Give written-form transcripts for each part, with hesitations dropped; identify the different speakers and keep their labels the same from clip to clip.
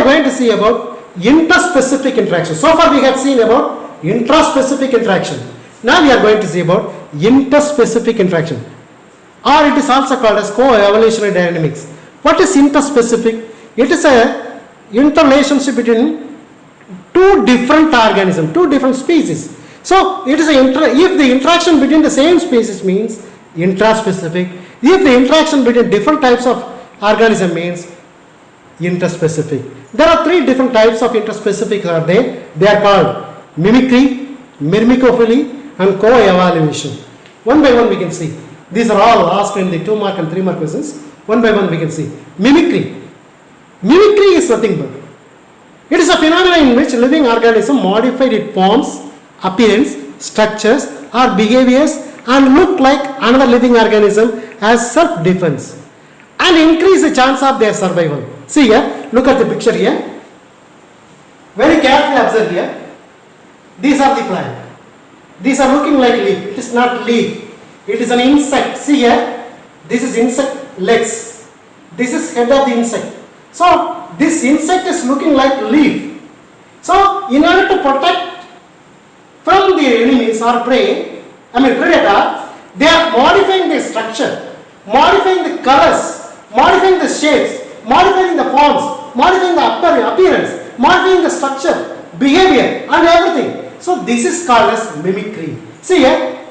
Speaker 1: going to see about interspecific interaction. So far we have seen about intraspecific interaction. Now we are going to see about interspecific interaction, or it is also called as co-evolutionary dynamics. What is interspecific? It is a interrelationship between two different organisms, two different species. So it is if the interaction between the same species means intraspecific, if the interaction between different types of organism means interspecific. There are three different types of interspecific are there. They are called mimicry, myrmecophily, and co-evaluation. One by one we can see. These are all asked in the 2 mark and 3 mark questions. One by one we can see. Mimicry. Mimicry is nothing but it is a phenomenon in which living organism modified its forms, appearance, structures, or behaviors and look like another living organism as self-defense and increase the chance of their survival. See here, look at the picture here. Very carefully observe here. These are the plant. These are looking like leaf. It is not leaf. It is an insect. See here. This is insect legs. This is head of the insect. So this insect is looking like leaf. So in order to protect from the enemies or prey, predator, they are modifying the structure, modifying the colors, modifying the shapes, modifying the forms, modifying the appearance, modifying the structure, behavior and everything. So this is called as mimicry. See here,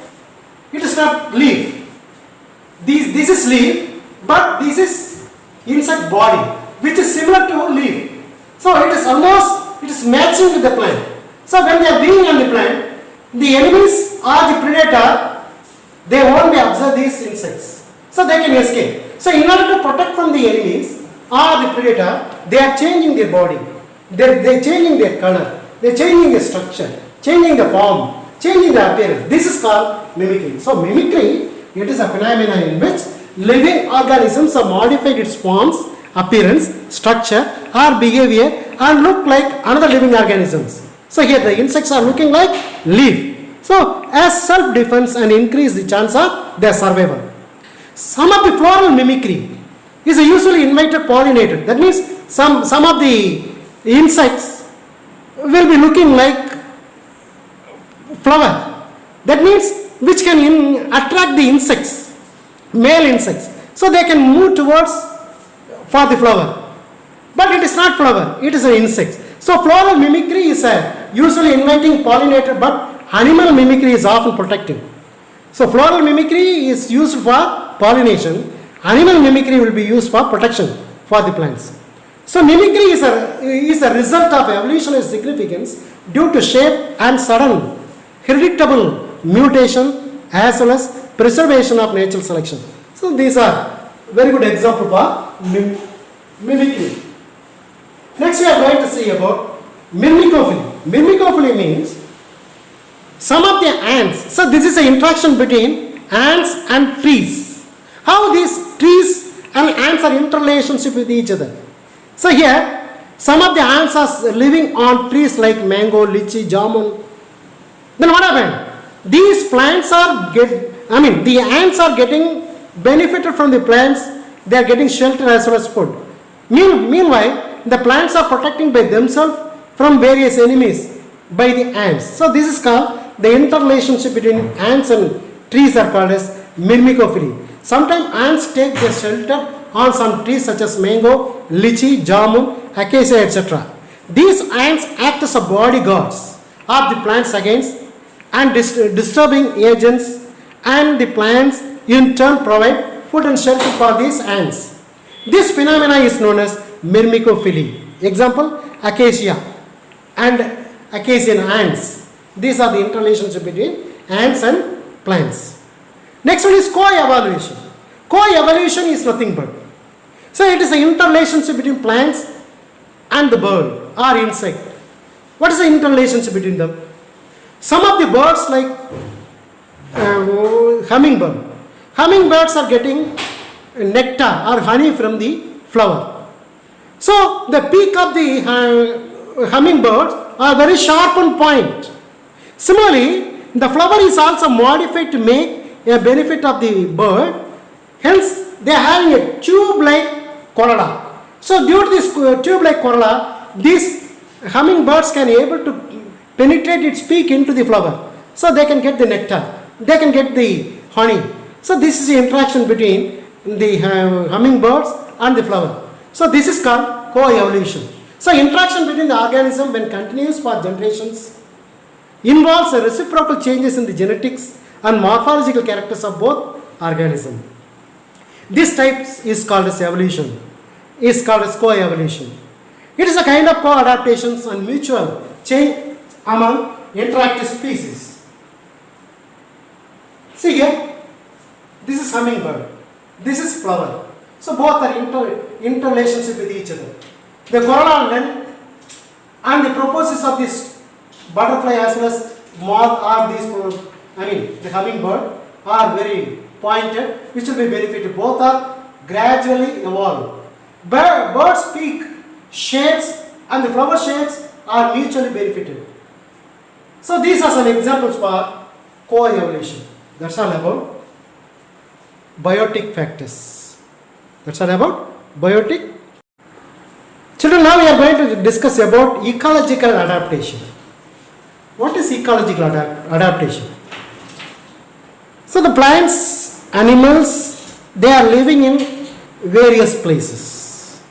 Speaker 1: it is not leaf. This is leaf, but this is insect body, which is similar to leaf. So it is matching with the plant. So when they are being on the plant, the enemies or the predator, they won't be observe these insects. So they can escape. So in order to protect from the enemies or the predator, they are changing their body. They are changing their color. They are changing the structure, changing the form, changing the appearance. This is called mimicry. So mimicry, it is a phenomenon in which living organisms have modified its forms, appearance, structure or behavior and look like another living organisms. So here the insects are looking like leaf. So as self-defense and increase the chance of their survival. Some of the floral mimicry is a usually invited pollinator. That means some of the insects will be looking like flower. That means which can attract the insects, male insects. So they can move towards for the flower. But it is not flower, it is an insect. So floral mimicry is a usually inviting pollinator, but animal mimicry is often protective. So floral mimicry is used for pollination. Animal mimicry will be used for protection for the plants. So mimicry is a result of evolutionary significance due to shape and sudden heritable mutation as well as preservation of natural selection. So these are very good example for mimicry. Next we are going to see about myrmecophily. Myrmecophily means some of the ants. So this is an interaction between ants and trees. How these trees and ants are in interrelationship with each other. So here some of the ants are living on trees like mango, lychee, jamun. Then what happened? These plants are the ants are getting benefited from the plants. They are getting shelter as well as food. Meanwhile, the plants are protecting by themselves from various enemies by the ants. So this is called the interrelationship between ants and trees are called as myrmecophily. Sometimes ants take their shelter on some trees such as mango, lychee, jamun, acacia, etc. These ants act as a bodyguards of the plants against and disturbing agents, and the plants in turn provide food and shelter for these ants. This phenomena is known as myrmecophily. Example, acacia and acacian ants. These are the interrelationship between ants and plants. Next one is co-evolution. Co-evolution is nothing but, so it is an interrelationship between plants and the bird or insect. What is the interrelationship between them? Some of the birds like hummingbird. Hummingbirds are getting nectar or honey from the flower. So the peak of the hummingbirds are very sharp on point. Similarly, the flower is also modified to make a benefit of the bird. Hence, they are having a tube-like corolla. So due to this tube-like corolla, these hummingbirds can able to penetrate its beak into the flower. So they can get the nectar, they can get the honey. So this is the interaction between the hummingbirds and the flower. So this is called co-evolution. So interaction between the organism when continues for generations involves a reciprocal changes in the genetics and morphological characters of both organisms. This type is called as evolution, is called as co-evolution. It is a kind of co-adaptations and mutual change among interactive species. See here, this is hummingbird, this is flower. So both are interrelationship with each other. The coronal length and the proposis of this butterfly as well as moth or these, the hummingbird are very pointed, which will be benefited. Both are gradually evolved. Bird's beak shapes and the flower shapes are mutually benefited. So these are some examples for co-evolution. That's all about biotic factors. That's all about biotic. Children, now we are going to discuss about ecological adaptation. What is ecological adaptation? So the plants, animals, they are living in various places.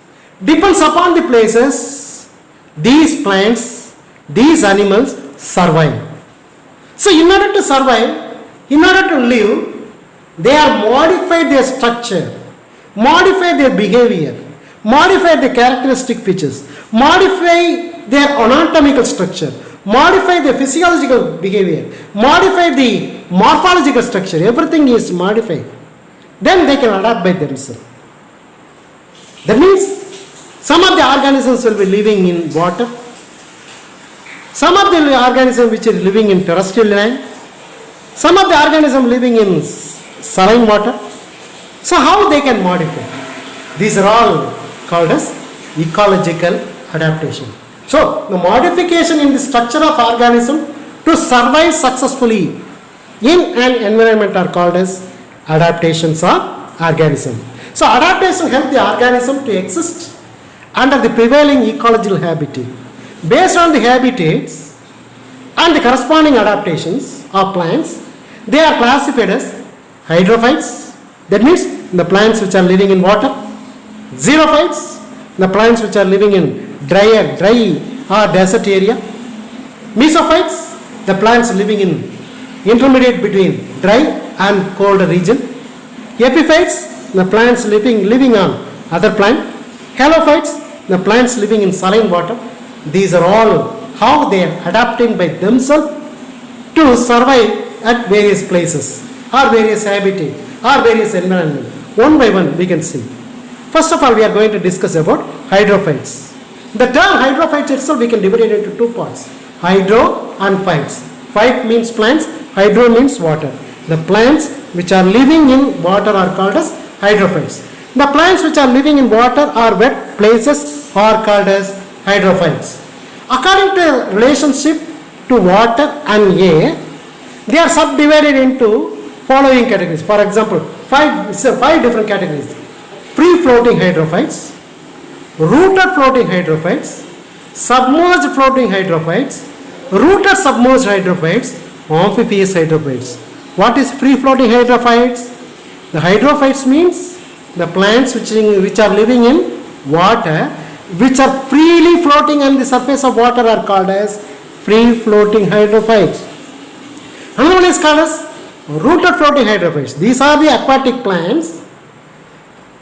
Speaker 1: Depends upon the places, these plants, these animals survive. So in order to survive, in order to live, they have modified their structure, modified their behavior, modify the characteristic features, modify their anatomical structure, modify the physiological behavior, modify the morphological structure, everything is modified. Then they can adapt by themselves. That means some of the organisms will be living in water, some of the organisms which are living in terrestrial land, some of the organisms living in saline water. So how they can modify? These are all called as ecological adaptation. So the modification in the structure of organism to survive successfully in an environment are called as adaptations of organism. So adaptation helps the organism to exist under the prevailing ecological habitat. Based on the habitats and the corresponding adaptations of plants, they are classified as hydrophytes, that means the plants which are living in water, xerophytes, the plants which are living in dry or desert area, mesophytes, the plants living in intermediate between dry and cold region, epiphytes, the plants living on other plant, halophytes, the plants living in saline water. These are all how they are adapting by themselves to survive at various places or various habitat or various environment. One by one we can see. First of all, we are going to discuss about hydrophytes. The term hydrophytes itself we can divide it into two parts, hydro and phytes. Phyte means plants, hydro means water. The plants which are living in water are called as hydrophytes. The plants which are living in water or wet places are called as hydrophytes. According to relationship to water and air, they are subdivided into following categories. For example, five different categories: free floating hydrophytes, rooted floating hydrophytes, submerged floating hydrophytes, rooted submerged hydrophytes, amphibious hydrophytes. What is free floating hydrophytes? The hydrophytes means the plants which are living in water, which are freely floating on the surface of water, are called as free floating hydrophytes. Another one is called as rooted floating hydrophytes. These are the aquatic plants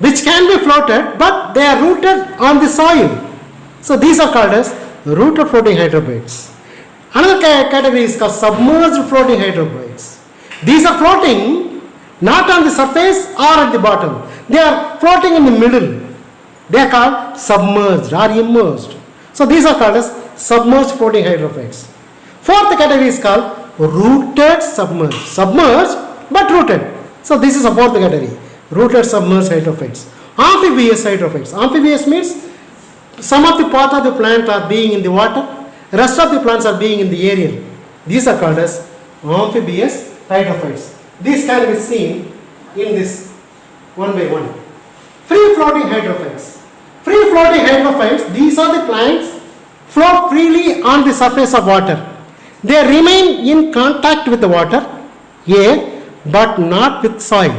Speaker 1: which can be floated, but they are rooted on the soil. So these are called as rooted floating hydrophytes. Another category is called submerged floating hydrophytes. These are floating not on the surface or at the bottom. They are floating in the middle. They are called submerged or immersed. So these are called as submerged floating hydrophytes. Fourth category is called rooted submerged. Submerged but rooted. So this is a fourth category. Rooted submerged hydrophytes. Amphibious hydrophytes. Amphibious means some of the part of the plant are being in the water, rest of the plants are being in the aerial. These are called as amphibious hydrophytes. These can be seen in this one by one. Free floating hydrophytes. Free floating hydrophytes, these are the plants float freely on the surface of water. They remain in contact with the water, air, but not with soil.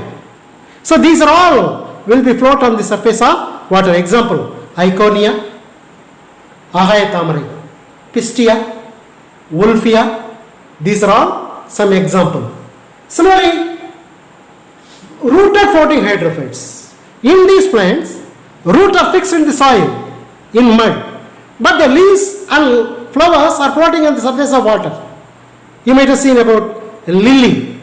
Speaker 1: So these are all will be float on the surface of water. Example, Iconia, Ahayatamarai, Pistia, Wolfia. These are all some example. Similarly, rooted floating hydrophytes. In these plants, roots are fixed in the soil, in mud, but the leaves and flowers are floating on the surface of water. You might have seen about lily,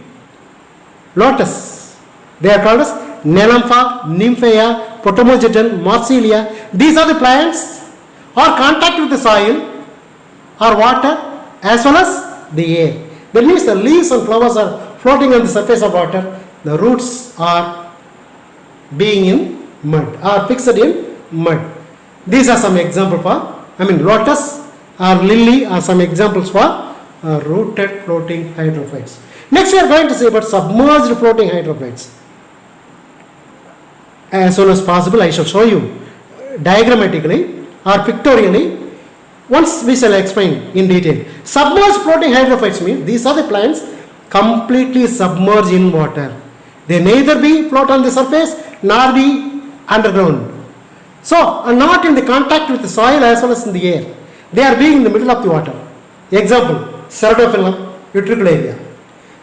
Speaker 1: lotus. They are called as Nympha, Nymphea, Potamogeton, Marsilia. These are the plants or contact with the soil or water as well as the air. That means the leaves and flowers are floating on the surface of water. The roots are being in mud, are fixed in mud. These are some examples for, lotus or lily are some examples for rooted floating hydrophytes. Next we are going to see about submerged floating hydrophytes. As soon as possible I shall show you diagrammatically or pictorially. Once we shall explain in detail. Submerged floating hydrophytes means these are the plants completely submerged in water. They neither be float on the surface nor be underground. So, not in the contact with the soil as well as in the air. They are being in the middle of the water. Example, Ceratophyllum, Utricularia.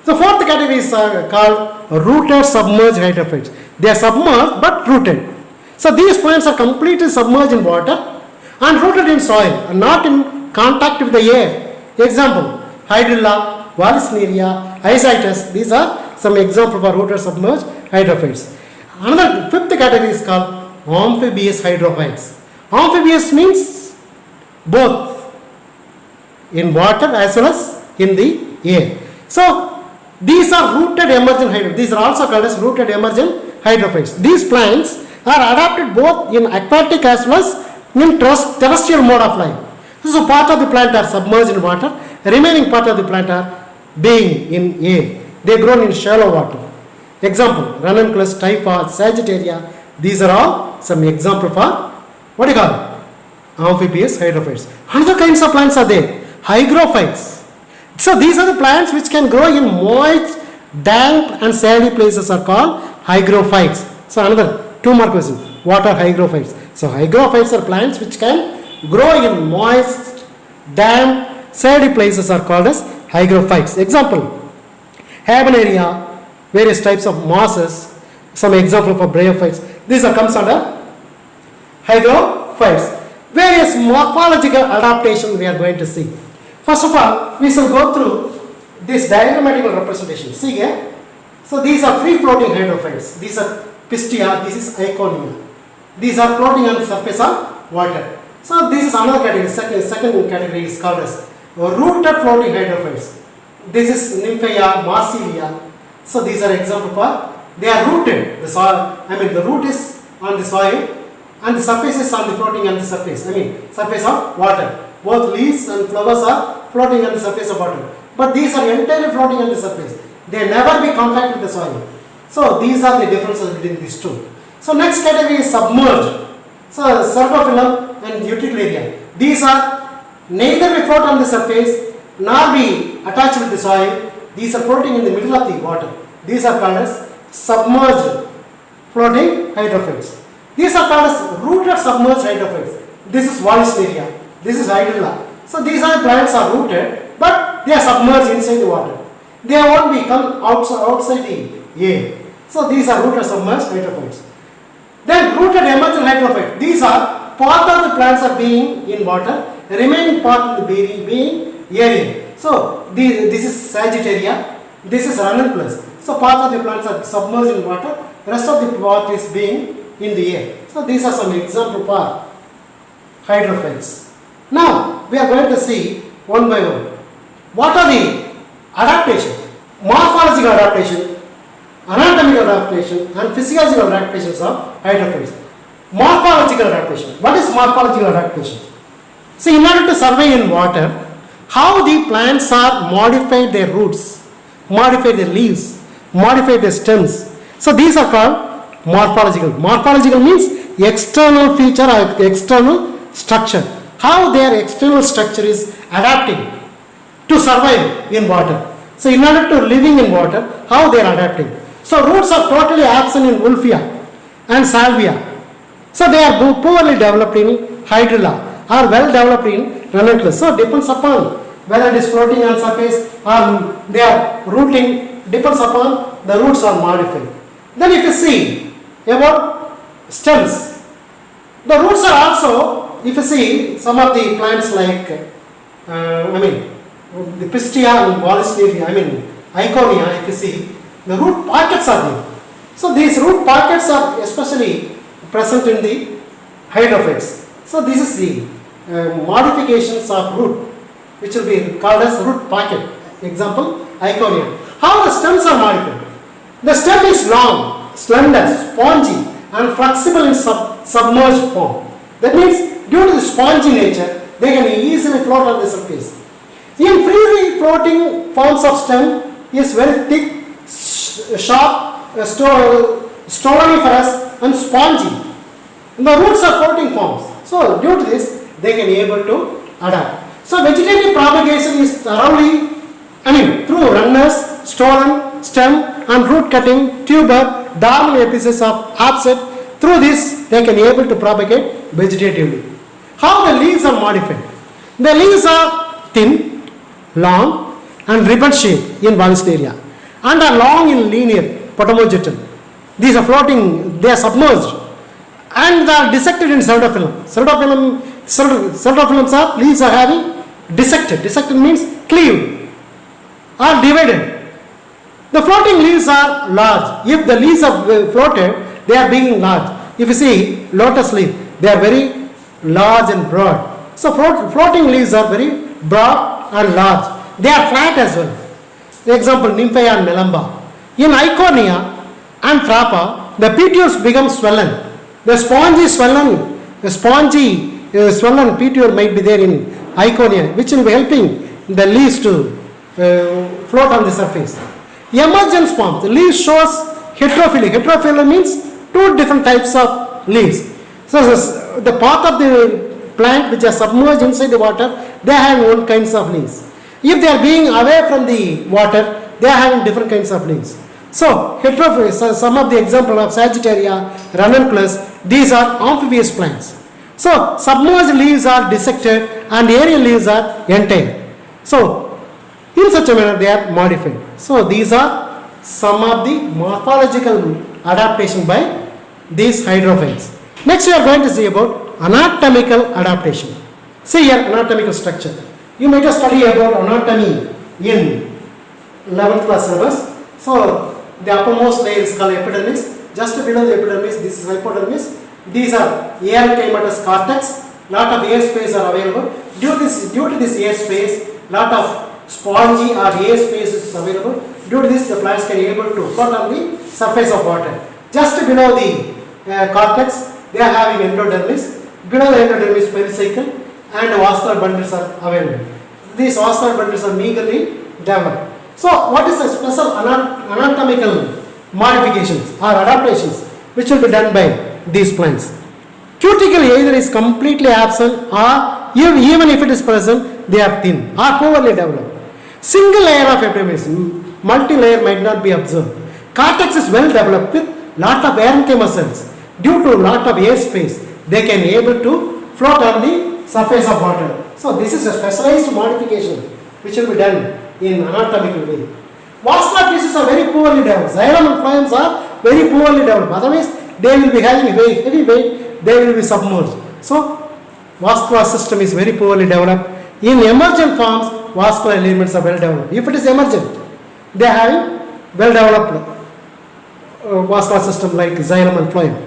Speaker 1: The fourth category is called rooted submerged hydrophytes. They are submerged but rooted. So, these plants are completely submerged in water and rooted in soil and not in contact with the air. Example, Hydrilla, Vallisneria, Isitis. These are some examples for rooted submerged hydrophytes. Another fifth category is called Amphibious Hydrophytes. Amphibious means both in water as well as in the air. So these are rooted emergent hydrophytes. These are also called as rooted emergent hydrophytes. These plants are adapted both in aquatic as well as in terrestrial mode of life. So part of the plant are submerged in water, remaining part of the plant are being in air. They grow in shallow water. Example, Ranunculus, Typha, Sagittaria. These are all some example for what do you call amphibious hydrophytes. Other kinds of plants are there. Hygrophytes. So these are the plants which can grow in moist, damp and sandy places are called hygrophytes. So another two more questions. What are hygrophytes? So hygrophytes are plants which can grow in moist, damp, sandy places are called as hygrophytes. Example, Habenaria, various types of mosses, some example for bryophytes. These are comes under hygrophytes. Various morphological adaptation we are going to see. First of all, we shall go through this diagrammatical representation. See here. So these are free floating hydrophytes. These are Pistia, this is Iconia. These are floating on the surface of water. So this is another category. Second category is called as rooted floating hydrophytes. This is Nymphea, Marsilia. So these are example for they are rooted. The soil, the root is on the soil and the surface is on the floating on the surface. Surface of water. Both leaves and flowers are floating on the surface of water. But these are entirely floating on the surface. They never be contact with the soil. So these are the differences between these two. So next category is submerged. So Ceratophyllum and Utricularia. These are neither be float on the surface nor be attached with the soil. These are floating in the middle of the water. These are called as submerged floating hydrophytes. These are called as rooted submerged hydrophytes. This is Vallisneria. This is Hydrilla. So these are plants are rooted, but they are submerged inside the water. They won't become outside the air. So these are rooted submerged hydrophytes. Then rooted emergent hydrophytes. These are part of the plants are being in water, remaining part of the being aerial. So this is Sagittaria. This is Ranunculus. So part of the plants are submerged in water, rest of the part is being in the air. So these are some example for hydrophytes. Now we are going to see one by one. What are the adaptation? Morphological adaptation, anatomical adaptation and physiological adaptations of hydrophytes. Morphological adaptation. What is morphological adaptation? See, in order to survive in water, how the plants are modified their roots, modify their leaves, modify their stems. So these are called morphological. Morphological means external feature or external structure. how their external structure is adapting to survive in water. So in order to living in water, how they are adapting. So roots are totally absent in Wolffia and Salvia. So they are poorly developed in Hydrilla or well developed in Ranunculus. So depends upon whether it is floating on surface or they are rooting, depends upon the roots are modified. Then if you see about stems, the roots are also, if you see some of the plants like, the Pistia and Wallisneria, Iconia, if you see, the root pockets are there. So these root pockets are especially present in the Hydrophages. So this is the modifications of root, which will be called as root pocket. Example, Iconia. How the stems are modified? The stem is long, slender, spongy and flexible in submerged form. That means due to the spongy nature, they can easily float on the surface. In freely floating forms of stem is very thick, sharp, stoloniferous and spongy. The roots are floating forms. So due to this, they can be able to adapt. So vegetative propagation is thoroughly, through runners, stolon, stem and root cutting, tuber, dormant epices of offset. Through this, they can be able to propagate vegetatively. How the leaves are modified? The leaves are thin, long and ribbon shaped in Wallisneria and are long in linear Potamogeton. These are floating, they are submerged and they are dissected in pseudophyllum. Pseudophyllums are, leaves are having dissected. Dissected means cleaved or divided. The floating leaves are large. If the leaves are floated, they are being large. If you see lotus leaf, they are very large and broad. So floating leaves are very broad and large. They are flat as well. For example, Nymphea and Melamba. In Iconia and Thrapa, the petioles become swollen. The spongy swollen petiole might be there in Iconia, which will be helping the leaves to float on the surface. Emergence forms. The leaves shows heterophyly. Heterophyly means two different types of leaves. So the part of the plant which are submerged inside the water, they are having one kinds of leaves. If they are being away from the water, they are having different kinds of leaves. So heterophyly, some of the example of Sagittaria, Ranunculus, these are amphibious plants. So submerged leaves are dissected and aerial leaves are entire. So in such a manner they are modified. So these are some of the morphological adaptation by these hydrophages. Next we are going to see about anatomical adaptation. See here anatomical structure. You might have studied about anatomy in 11th class syllabus. So the uppermost layer is called epidermis. Just below the epidermis, this is hypodermis. These are earchimatous cortex. Lot of air space are available. Due to this air space, lot of spongy or air space is available. Due to this, the plants can be able to float on the surface of water. Just below the cortex, they are having endodermis. Below the endodermis, pericycle and vascular bundles are available. These vascular bundles are meagerly developed. So, what is the special anatomical modifications or adaptations which will be done by these plants? Cuticle either is completely absent or even if it is present, they are thin or poorly developed. Single layer of epidermis, multi-layer might not be observed. Cortex is well developed with lot of parenchyma cells. Due to lot of air space, they can be able to float on the surface of water. So this is a specialized modification which will be done in anatomical way. Vascular tissues are very poorly developed. Xylem and phloems are very poorly developed. Otherwise, they will be having heavy weight, they will be submerged. So vascular system is very poorly developed. In emergent forms, vascular elements are well developed. If it is emergent, they are having well developed vascular system like xylem and phloem.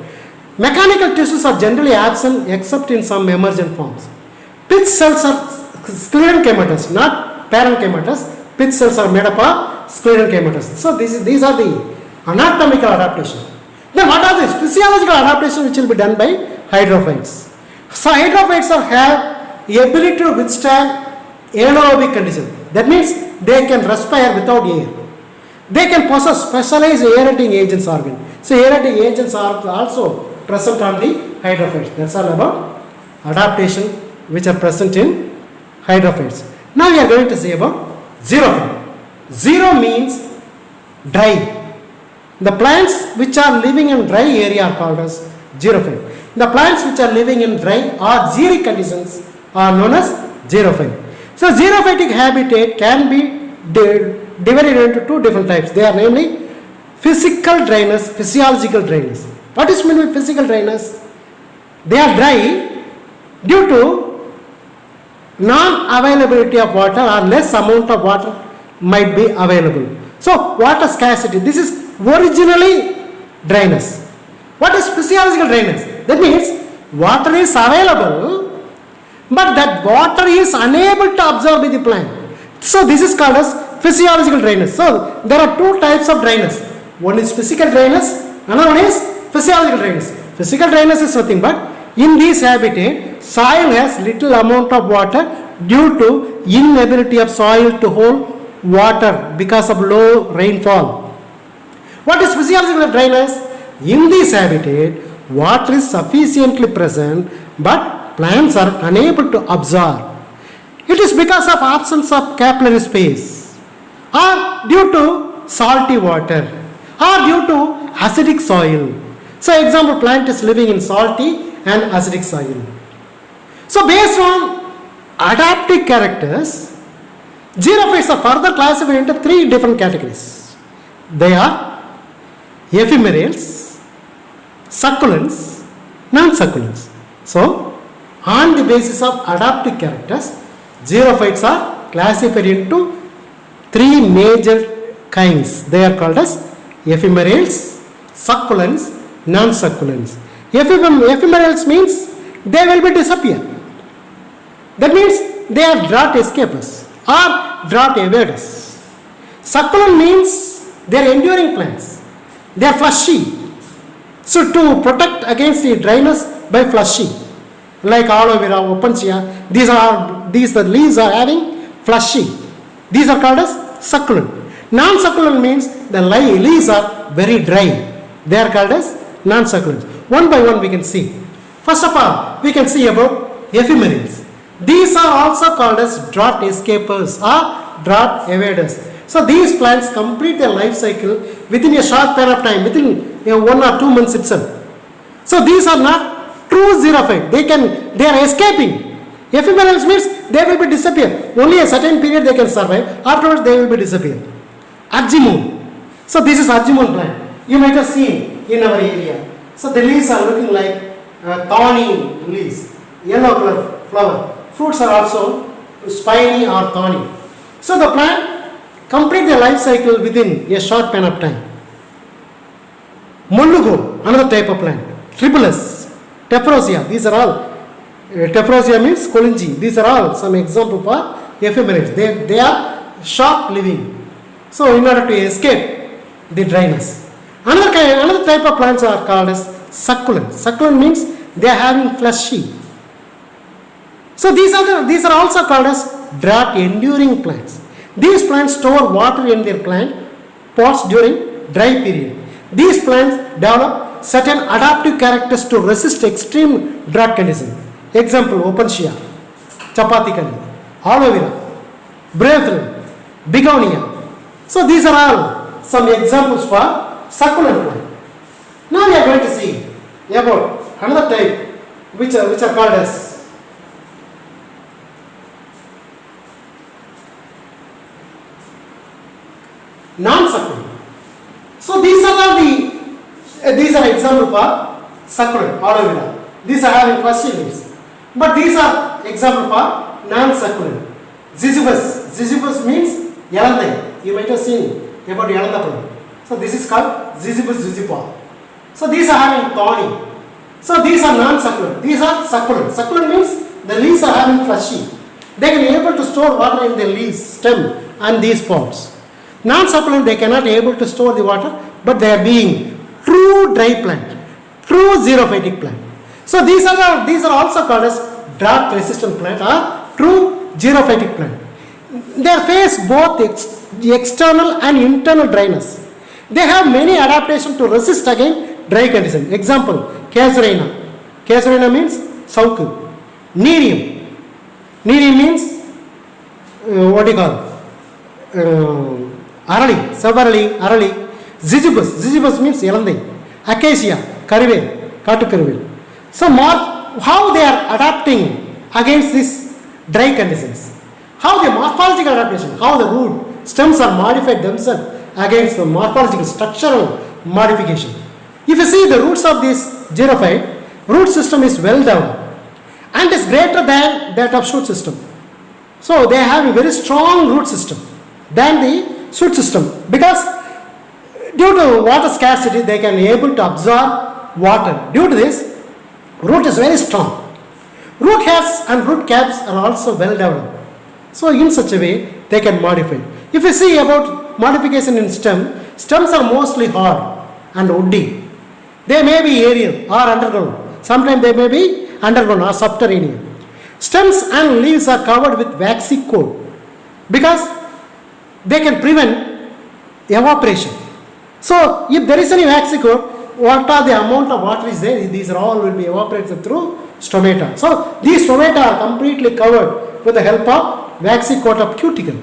Speaker 1: Mechanical tissues are generally absent except in some emergent forms. Pitch cells are sclerenchymatous, not parenchymatous. Pitch cells are made up of sclerenchymatous. So these are the anatomical adaptation. Then what are the physiological adaptation which will be done by hydrophytes? So hydrophytes have the ability to withstand anaerobic conditions. That means they can respire without air. They can possess specialized aerating agents organ. So aerating agents are also present on the hydrophytes. That's all about adaptation which are present in hydrophytes. Now we are going to see about xerophyte. Zero means dry. The plants which are living in dry area are called as xerophyte. The plants which are living in dry or xeric conditions are known as xerophyte. So xerophytic habitat can be divided into two different types. They are namely physical dryness, physiological dryness. What is meant by physical dryness? They are dry due to non-availability of water or less amount of water might be available. So water scarcity, this is originally dryness. What is physiological dryness? That means water is available but that water is unable to absorb in the plant. So this is called as physiological dryness. So there are two types of dryness. One is physical dryness, another one is physiological dryness. Physical dryness is nothing but in this habitat soil has little amount of water due to inability of soil to hold water because of low rainfall. What is physiological dryness? In this habitat water is sufficiently present but plants are unable to absorb. It is because of absence of capillary space or due to salty water or due to acidic soil. So example, plant is living in salty and acidic soil. So based on adaptive characters, xerophytes are further classified into three different categories. They are ephemerals, succulents, non-succulents. So on the basis of adaptive characters, xerophytes are classified into three major kinds. They are called as ephemerals, succulents, non-succulents. Ephemerals means they will be disappear. That means they are drought escapers or drought evaders. Succulent means they are enduring plants. They are fleshy. So to protect against the dryness by fleshy, like aloe vera, opuntia, these the leaves are having fleshy. These are called as succulent. Non-succulent means the leaves are very dry. They are called as non-succulents. One by one we can see. First of all, we can see about ephemerals. These are also called as drought escapers or drought evaders. So these plants complete their life cycle within a short period of time, within 1 or 2 months itself. So these are not true xerophyte. They are escaping. Ephemerals means they will be disappear. Only a certain period they can survive. Afterwards they will be disappear. Argemone. So this is argemone plant. You might have seen in our area. So the leaves are looking like thorny leaves, yellow color flower. Fruits are also spiny or thorny. So the plant complete their life cycle within a short span of time. Mollugo, another type of plant. Tribulus, Tephrosia, these are all. Tephrosia means Kolinji. These are all some example for ephemerals. They are short living. So in order to escape the dryness. Another type of plants are called as succulent. Succulent means they are having fleshy. So these are also called as drought enduring plants. These plants store water in their plant pots during dry period. These plants develop certain adaptive characters to resist extreme drought conditions. Example, opuntia, chapati kali, aloe vera, breville, begonia. So these are all some examples for succulent plant. Now we are going to see about another type which are called as non-succulent. So these are example for succulent, aloe vera. These are having fleshy leaves. But these are example for non-succulent. Ziziphus means yalandai. You might have seen about yalanda plant. So this is called Ziziphus ziziphus. So these are having thorny. So these are non-succulent. These are succulent. Succulent means the leaves are having fleshy. They can be able to store water in the leaves, stem and these pods. Non-succulent, they cannot be able to store the water, but they are being true dry plant, true xerophytic plant. So these are also called as drought resistant plant or true xerophytic plant. They face both external and internal dryness. They have many adaptations to resist against dry conditions. Example, Casuarina. Casuarina means Sauku. Nerium. Needy means what do you call? Arali, Savarali, Arali. Zizibus means Yelandai. Acacia, Karivel, Katu Karivel. So how they are adapting against these dry conditions? How the morphological adaptation, how the root stems are modified themselves against the morphological structural modification. If you see the roots of this xerophyte, root system is well developed and is greater than that of shoot system. So they have a very strong root system than the shoot system, because due to water scarcity they can be able to absorb water. Due to this, root is very strong. Root hairs and root caps are also well developed. So in such a way they can modify. If you see about modification in stems are mostly hard and woody. They may be aerial or underground. Sometimes they may be underground or subterranean. Stems and leaves are covered with waxy coat because they can prevent evaporation. So if there is any waxy coat, what are the amount of water is there? These are all will be evaporated through stomata. So these stomata are completely covered with the help of waxy coat of cuticle.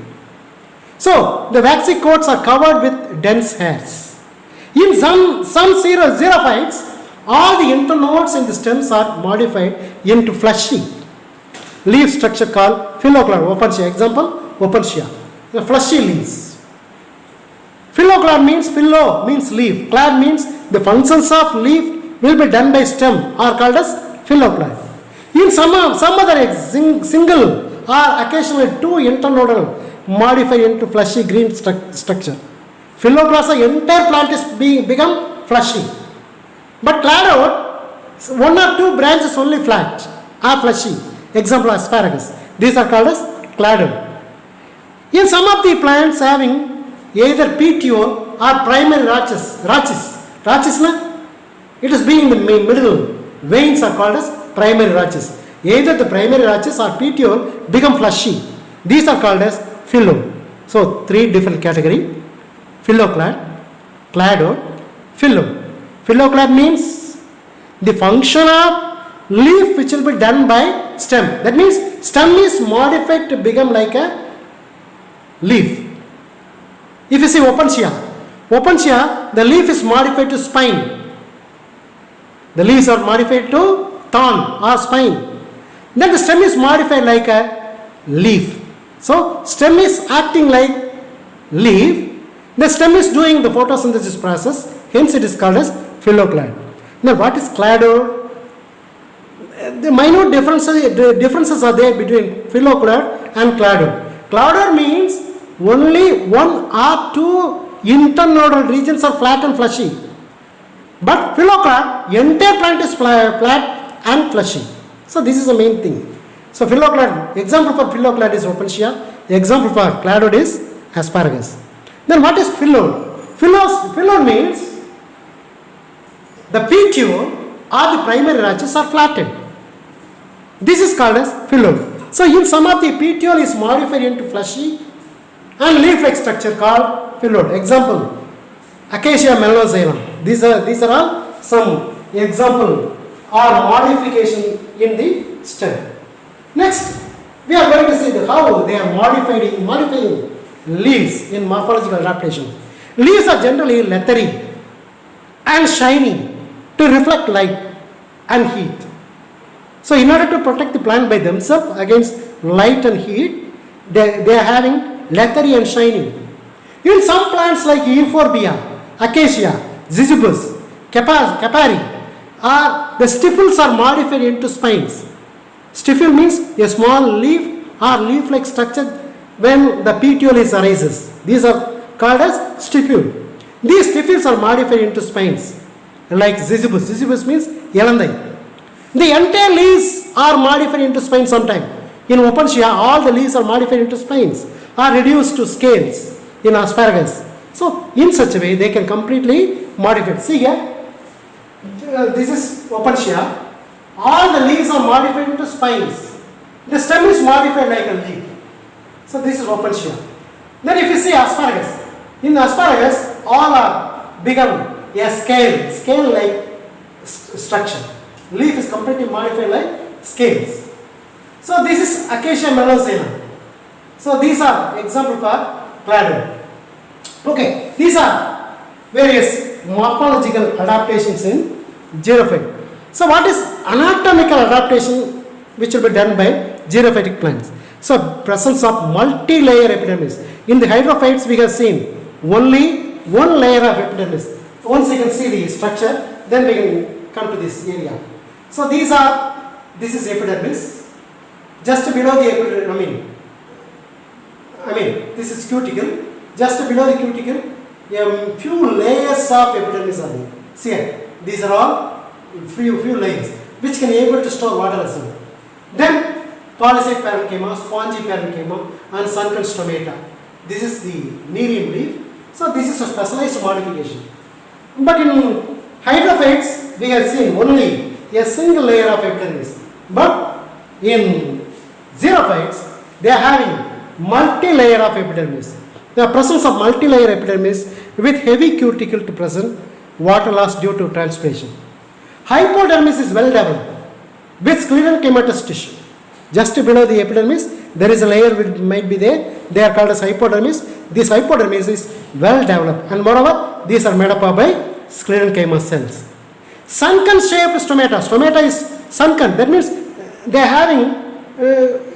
Speaker 1: So the waxy coats are covered with dense hairs. In some xerophytes, all the internodes in the stems are modified into fleshy leaf structure called phyllocolor. Opentia. Example, Opentia. The fleshy leaves. Phyllocolor means leaf. Clad means the functions of leaf will be done by stem are called as phyllocolor. In some other single or occasionally two internodal modify into fleshy green structure. Phyllocolor, entire plant is become fleshy. But cladode, one or two branches only flat are fleshy. Example, asparagus. These are called as cladode. In some of the plants having either petiole or primary rachis, it is being in the middle. Veins are called as primary rachis. Either the primary rachis or petiole become fleshy. These are called as phyllo. So three different category: phyllocolor, cladode, phyllo. Phyllocolor means the function of leaf which will be done by stem. That means stem is modified to become like a leaf. If you see Opentia, the leaf is modified to spine. The leaves are modified to thorn or spine. Then the stem is modified like a leaf. So stem is acting like leaf. The stem is doing the photosynthesis process. Hence it is called as phyllocolor. Now what is cladode? The minute differences are there between phyllocolor and cladode. Cladode means only one or two internodal regions are flat and fleshy. But phyllocolor, entire plant is flat and fleshy. So this is the main thing. So phyllocolor, example for phyllocolor is Opentia. Example for cladode is asparagus. Then what is phyllo? Phyllo means the petiole or the primary rachis are flattened. This is called as phyllo. So in some of the petiole is modified into fleshy and leaf-like structure called phyllo. Example, Acacia melanoxylon. These are all some example or modification in the stem. Next, we are going to see how they are modifying leaves in morphological adaptation. Leaves are generally leathery and shiny to reflect light and heat. So in order to protect the plant by themselves against light and heat, they are having leathery and shiny. In some plants like Euphorbia, Acacia, Zizibus, Capari, the stipules are modified into spines. Stipule means a small leaf or leaf-like structure when the petiole arises. These are called as stipule. These stipules are modified into spines like Zizibus. Zizibus means Yelandai. The entire leaves are modified into spines sometime. In Opentia, all the leaves are modified into spines or reduced to scales in asparagus. So in such a way they can completely modify. See here, this is Opentia. All the leaves are modified into spines. The stem is modified like a leaf. So this is Opentia. Then if you see asparagus, in asparagus all are become a scale like structure. Leaf is completely modified like scales. So this is Acacia melosina. So these are example for cladode. Okay, these are various morphological adaptations in xerophyte. So what is anatomical adaptation which will be done by xerophytic plants? So presence of multi-layer epidermis. In the hydrophytes we have seen only one layer of epidermis. Once you can see the structure, then we can come to this area. So this is epidermis. Just below the epidermis, this is cuticle. Just below the cuticle, a few layers of epidermis are there. See here, these are all few layers which can able to store water as well. Then polycyte parenchyma, spongy parenchyma and sunken stomata. This is the nerium leaf. So this is a specialized modification. But in hydrophytes we have seen only a single layer of epidermis. But in xerophytes they are having multi-layer of epidermis. The presence of multi-layer epidermis with heavy cuticle to present water loss due to transpiration. Hypodermis is well developed with sclerenchymatous tissue. Just below the epidermis there is a layer which might be there. They are called as hypodermis. This hypodermis is well developed and moreover these are made up by sclerenchyma cells. Sunken shaped stomata. Stomata is sunken. That means they are having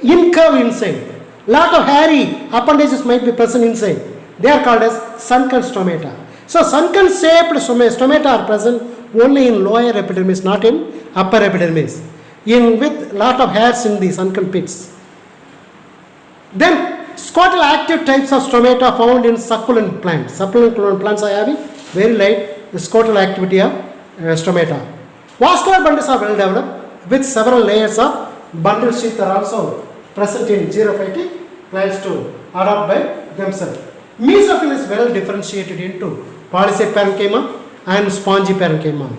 Speaker 1: incurve inside. Lot of hairy appendages might be present inside. They are called as sunken stomata. So sunken shaped stomata are present only in lower epidermis, not in upper epidermis. With lot of hairs in the sunken pits. Then scrotal active types of stomata found in succulent plants. Succulent plants are having very light scrotal activity of stomata. Vascular bundles are well developed with several layers of bundle sheath are also present in xerophytic plants to adapt by themselves. Mesophils is well differentiated into polycyte parenchyma and spongy parenchyma.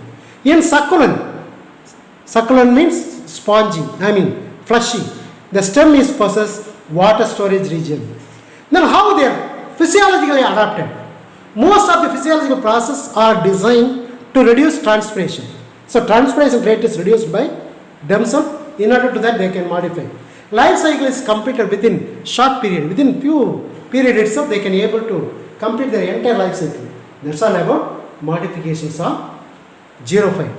Speaker 1: In succulent means spongy, fleshy. The stem is possess water storage region. Then how they are physiologically adapted? Most of the physiological processes are designed to reduce transpiration. So transpiration rate is reduced by themselves. In order to that they can modify. Life cycle is completed within short period. Within few period itself they can able to complete their entire life cycle. That's all about modifications of xerophyte.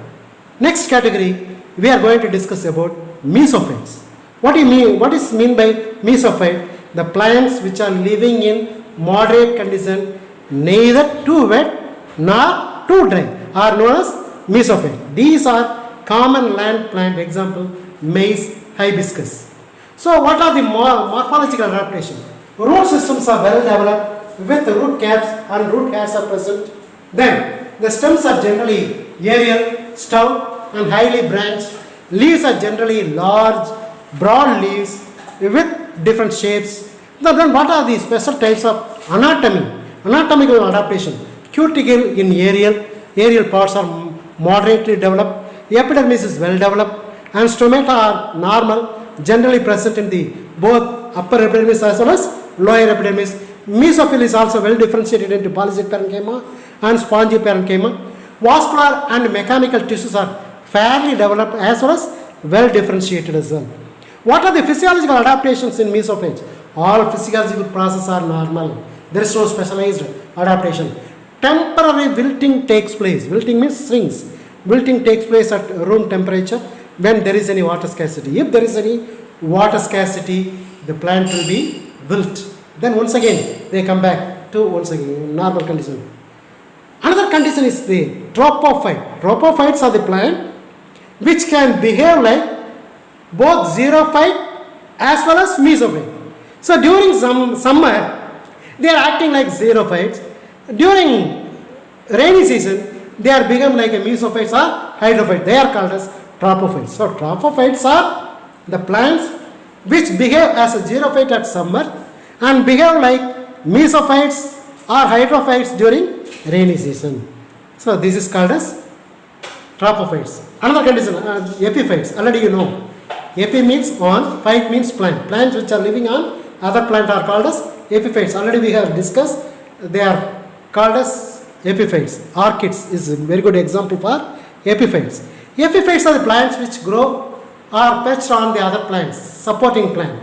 Speaker 1: Next category we are going to discuss about mesophates. What do you mean? What is mean by mesophate? The plants which are living in moderate condition, neither too wet nor too dry, are known as mesophate. These are common land plant. Example, maize, hibiscus. So what are the morphological adaptation? Root systems are well developed with root caps and root hairs are present. Then the stems are generally aerial, stout and highly branched. Leaves are generally large, broad leaves with different shapes. Then what are the special types of anatomy? Anatomical adaptation. Cuticle in aerial parts are moderately developed. Epidermis is well developed and stomata are normal, generally present in the both upper epidermis as well as lower epidermis. Mesophyll is also well differentiated into polycyte parenchyma and spongy parenchyma. Vascular and mechanical tissues are fairly developed as well as well differentiated as well. What are the physiological adaptations in mesophages? All physiological processes are normal. There is no specialized adaptation. Temporary wilting takes place. Wilting means shrinks. Wilting takes place at room temperature when there is any water scarcity. If there is any water scarcity, the plant will be wilt. Then once again they come back to normal condition. Another condition is the tropophyte. Tropophytes are the plant which can behave like both xerophyte as well as mesophyte. So during summer they are acting like xerophytes. During rainy season they are become like a mesophytes or hydrophyte. They are called as tropophytes. So tropophytes are the plants which behave as a xerophyte at summer and behave like mesophytes or hydrophytes during rainy season. So this is called as tropophytes. Another condition, epiphytes. Already you know. Epi means on, phyte means plant. Plants which are living on other plant are called as epiphytes. Already we have discussed. They are called as epiphytes. Orchids is a very good example for epiphytes. Epiphytes are the plants which grow are perched on the other plants, supporting plant.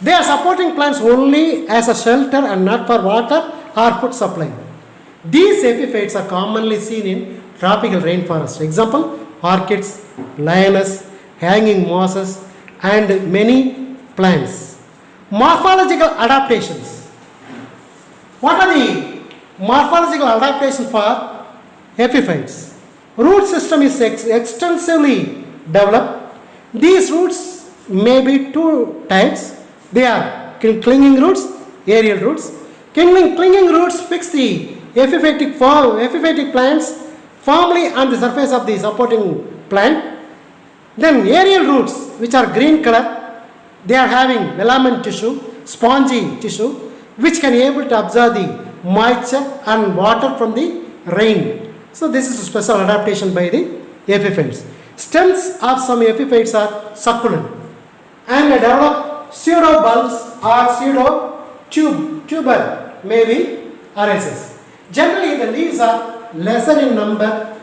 Speaker 1: They are supporting plants only as a shelter and not for water or food supply. These epiphytes are commonly seen in tropical rainforest. Example, orchids, lioness, hanging mosses, and many plants. Morphological adaptations. What are the morphological adaptations for epiphytes? Root system is extensively developed. These roots may be two types. They are clinging roots, aerial roots. Clinging roots fix the epiphytic plants firmly on the surface of the supporting plant. Then aerial roots, which are green color, they are having velamen tissue, spongy tissue, which can be able to absorb the moisture and water from the rain. So this is a special adaptation by the epiphytes. Stems of some epiphytes are succulent and develop pseudobulbs or tuber, maybe arises. Generally, the leaves are lesser in number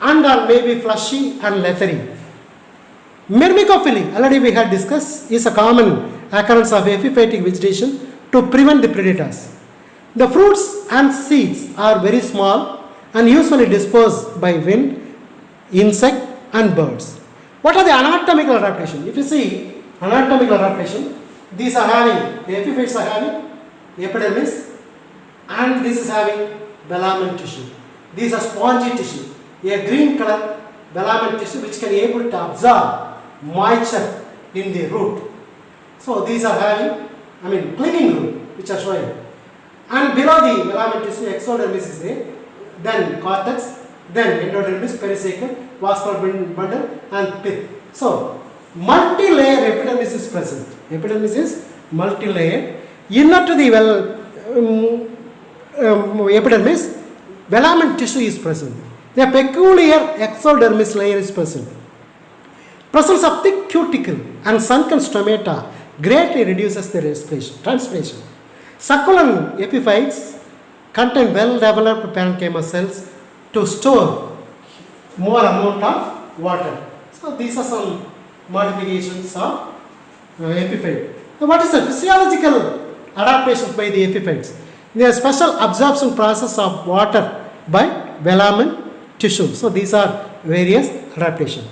Speaker 1: and are maybe fleshy and leathery. Myrmecophily, already we had discussed, is a common occurrence of epiphytic vegetation to prevent the predators. The fruits and seeds are very small and usually dispersed by wind, insect and birds. What are the anatomical adaptation? If you see anatomical adaptation, these are having, the epiphytes are having epidermis and this is having velamen tissue. These are spongy tissue, a green color velamen tissue which can be able to absorb moisture in the root. So these are having, clinging root which are showing. And below the velamen tissue, exodermis is there, then cortex, then endodermis, pericycle, vascular bundle and pith. So multi-layer epidermis is present. Epidermis is multi-layered. Inner to the epidermis, velamen tissue is present. The peculiar exodermis layer is present. Presence of thick cuticle and sunken stomata greatly reduces the transpiration. Succulent epiphytes contain well-developed parenchyma cells to store more amount of water. So these are some modifications of epiphyte. Now what is the physiological adaptations by the epiphytes? There is special absorption process of water by velamen tissue. So these are various adaptations.